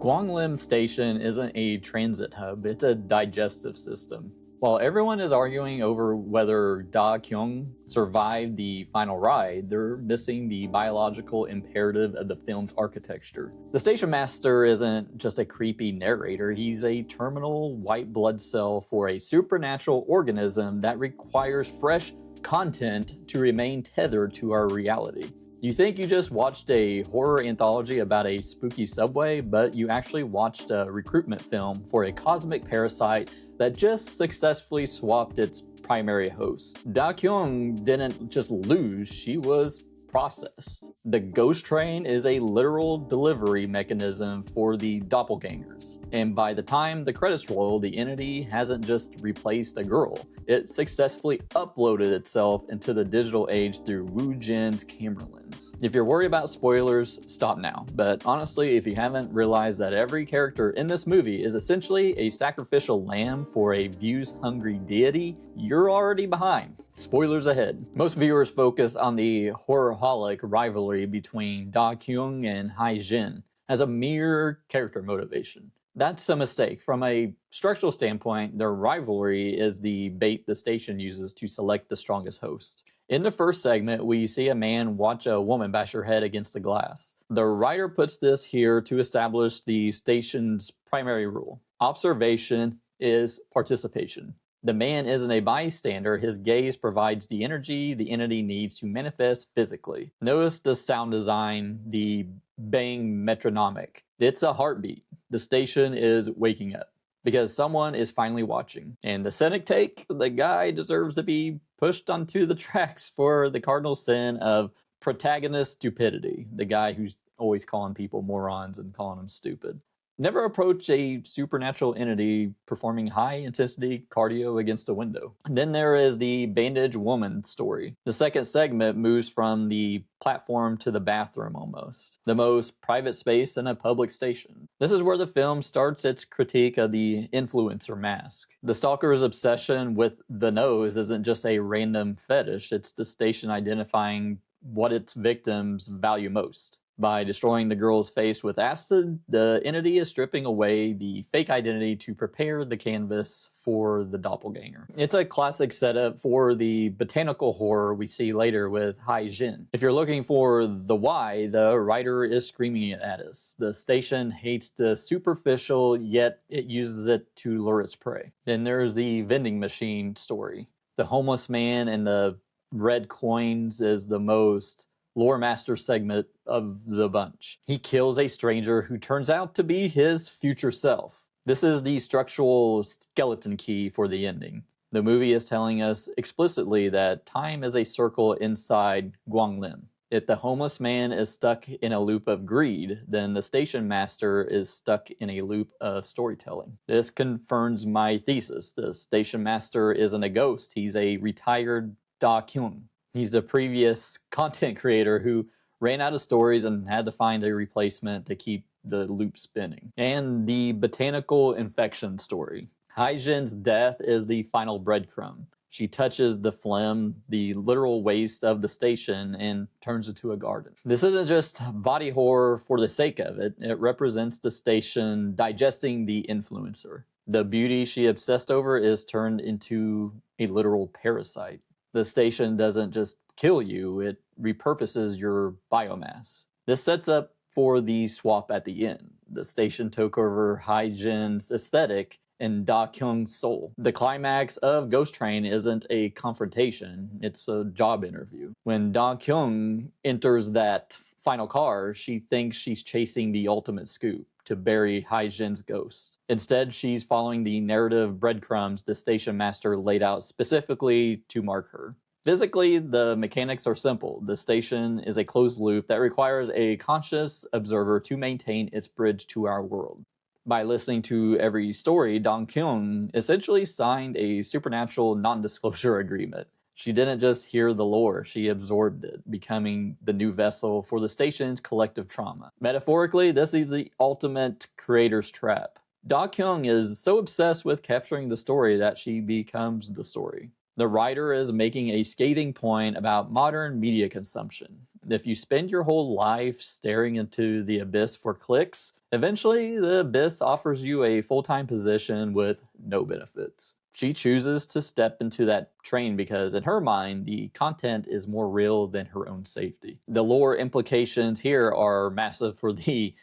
Gwanglim Station isn't a transit hub, it's a digestive system. While everyone is arguing over whether Da-kyung survived the final ride, they're missing the biological imperative of the film's architecture. The station master isn't just a creepy narrator, he's a terminal white blood cell for a supernatural organism that requires fresh content to remain tethered to our reality. You think you just watched a horror anthology about a spooky subway, but you actually watched a recruitment film for a cosmic parasite that just successfully swapped its primary host. Da-kyung didn't just lose, she was processed. The ghost train is a literal delivery mechanism for the doppelgangers, and by the time the credits roll, the entity hasn't just replaced a girl, it successfully uploaded itself into the digital age through Woo-jin's camera lens. If you're worried about spoilers, stop now, but honestly, if you haven't realized that every character in this movie is essentially a sacrificial lamb for a views-hungry deity, you're already behind. Spoilers ahead. Most viewers focus on the horrorholic rivalry between Da-kyung and Woo-jin as a mere character motivation. That's a mistake. From a structural standpoint, their rivalry is the bait the station uses to select the strongest host. In the first segment, we see a man watch a woman bash her head against the glass. The writer puts this here to establish the station's primary rule. Observation is participation. The man isn't a bystander, his gaze provides the energy the entity needs to manifest physically. Notice the sound design, the bang metronomic. It's a heartbeat. The station is waking up because someone is finally watching. And the cynic take, the guy deserves to be pushed onto the tracks for the cardinal sin of protagonist stupidity. The guy who's always calling people morons and calling them stupid. Never approach a supernatural entity performing high-intensity cardio against a window. Then there is the bandaged woman story. The second segment moves from the platform to the bathroom almost, the most private space in a public station. This is where the film starts its critique of the influencer mask. The stalker's obsession with the nose isn't just a random fetish, it's the station identifying what its victims value most. By destroying the girl's face with acid, the entity is stripping away the fake identity to prepare the canvas for the doppelganger. It's a classic setup for the botanical horror we see later with Woo-jin. If you're looking for the why, the writer is screaming it at us. The station hates the superficial, yet it uses it to lure its prey. Then there's the vending machine story. The homeless man and the red coins is the most lore master segment of the bunch. He kills a stranger who turns out to be his future self. This is the structural skeleton key for the ending. The movie is telling us explicitly that time is a circle inside Gwanglim. If the homeless man is stuck in a loop of greed, then the station master is stuck in a loop of storytelling. This confirms my thesis. The station master isn't a ghost, he's a retired Da-kyung. He's the previous content creator who ran out of stories and had to find a replacement to keep the loop spinning. And the botanical infection story. Woo-jin's death is the final breadcrumb. She touches the phlegm, the literal waste of the station, and turns it to a garden. This isn't just body horror for the sake of it. It represents the station digesting the influencer. The beauty she obsessed over is turned into a literal parasite. The station doesn't just kill you, it repurposes your biomass. This sets up for the swap at the end. The station took over Woo-jin's aesthetic and Da-kyung's soul. The climax of Ghost Train isn't a confrontation, it's a job interview. When Da-kyung enters that final car, she thinks she's chasing the ultimate scoop, to bury Woo-jin's ghost. Instead, she's following the narrative breadcrumbs the station master laid out specifically to mark her. Physically, the mechanics are simple. The station is a closed loop that requires a conscious observer to maintain its bridge to our world. By listening to every story, Da-kyung essentially signed a supernatural non-disclosure agreement. She didn't just hear the lore, she absorbed it, becoming the new vessel for the station's collective trauma. Metaphorically, this is the ultimate creator's trap. Da-kyung is so obsessed with capturing the story that she becomes the story. The writer is making a scathing point about modern media consumption. If you spend your whole life staring into the abyss for clicks, eventually the abyss offers you a full-time position with no benefits. She chooses to step into that train because in her mind, the content is more real than her own safety. The lore implications here are massive for the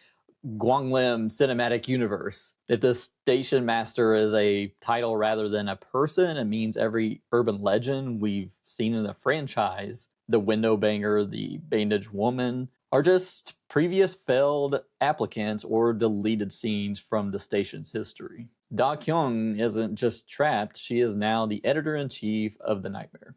Gwanglim cinematic universe. If the station master is a title rather than a person, it means every urban legend we've seen in the franchise, the window banger, the bandaged woman, are just previous failed applicants or deleted scenes from the station's history. Da-kyung isn't just trapped, she is now the editor-in-chief of the Nightmare.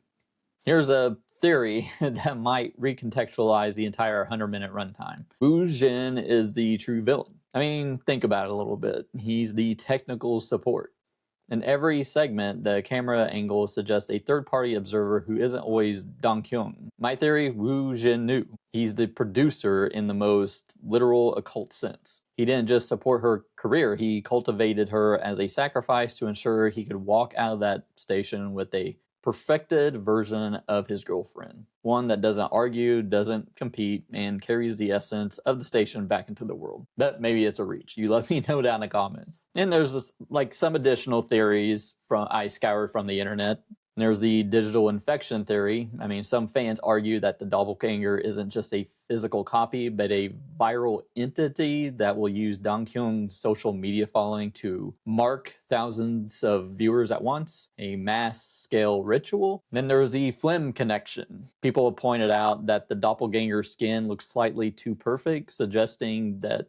Here's a theory that might recontextualize the entire 100-minute runtime. Woo-jin is the true villain. I mean, think about it a little bit. He's the technical support. In every segment, the camera angle suggests a third-party observer who isn't always Da-kyung. My theory, Woo-jin knew. He's the producer in the most literal occult sense. He didn't just support her career, he cultivated her as a sacrifice to ensure he could walk out of that station with a perfected version of his girlfriend. One that doesn't argue, doesn't compete, and carries the essence of the station back into the world. But maybe it's a reach. You let me know down in the comments. And there's this, some additional theories I scoured from the internet. There's the digital infection theory. I mean, some fans argue that the doppelganger isn't just a physical copy, but a viral entity that will use Da-kyung's social media following to mark thousands of viewers at once, a mass-scale ritual. Then there's the phlegm connection. People have pointed out that the doppelganger skin looks slightly too perfect, suggesting that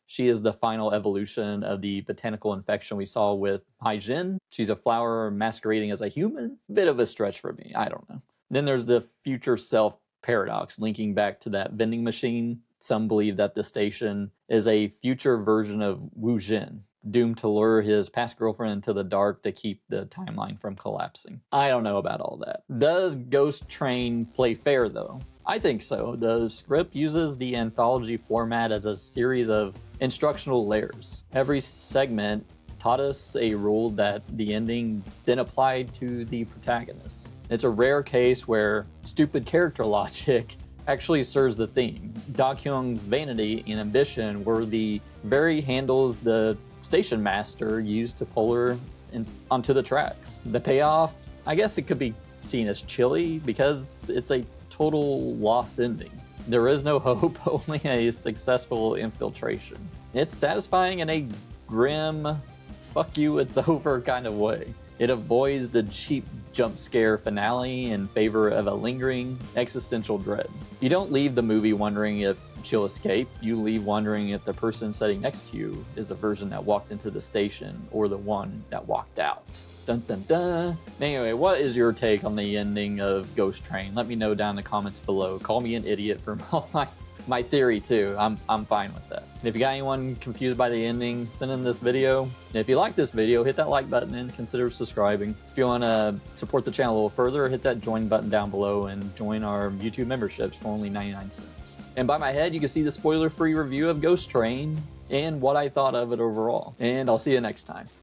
she is the final evolution of the botanical infection we saw with Woo-jin. She's a flower masquerading as a human. Bit of a stretch for me, I don't know. Then there's the future self paradox, linking back to that vending machine. Some believe that the station is a future version of Woo-jin, doomed to lure his past girlfriend into the dark to keep the timeline from collapsing. I don't know about all that. Does Ghost Train play fair though? I think so. The script uses the anthology format as a series of instructional layers. Every segment taught us a rule that the ending then applied to the protagonist. It's a rare case where stupid character logic actually serves the theme. Da-kyung's vanity and ambition were the very handles the station master used to pull her onto the tracks. The payoff, I guess it could be seen as chilly because it's a total loss ending. There is no hope, only a successful infiltration. It's satisfying in a grim, fuck you, it's over kind of way. It avoids the cheap jump scare finale in favor of a lingering existential dread. You don't leave the movie wondering if she'll escape, you leave wondering if the person sitting next to you is the version that walked into the station or the one that walked out. Dun dun dun. Anyway, what is your take on the ending of Ghost Train? Let me know down in the comments below. Call me an idiot for my theory too. I'm fine with that. If you got anyone confused by the ending, send in this video. And if you like this video, hit that like button and consider subscribing. If you want to support the channel a little further, hit that join button down below and join our YouTube memberships for only 99 cents. And by my head, you can see the spoiler-free review of Ghost Train and what I thought of it overall. And I'll see you next time.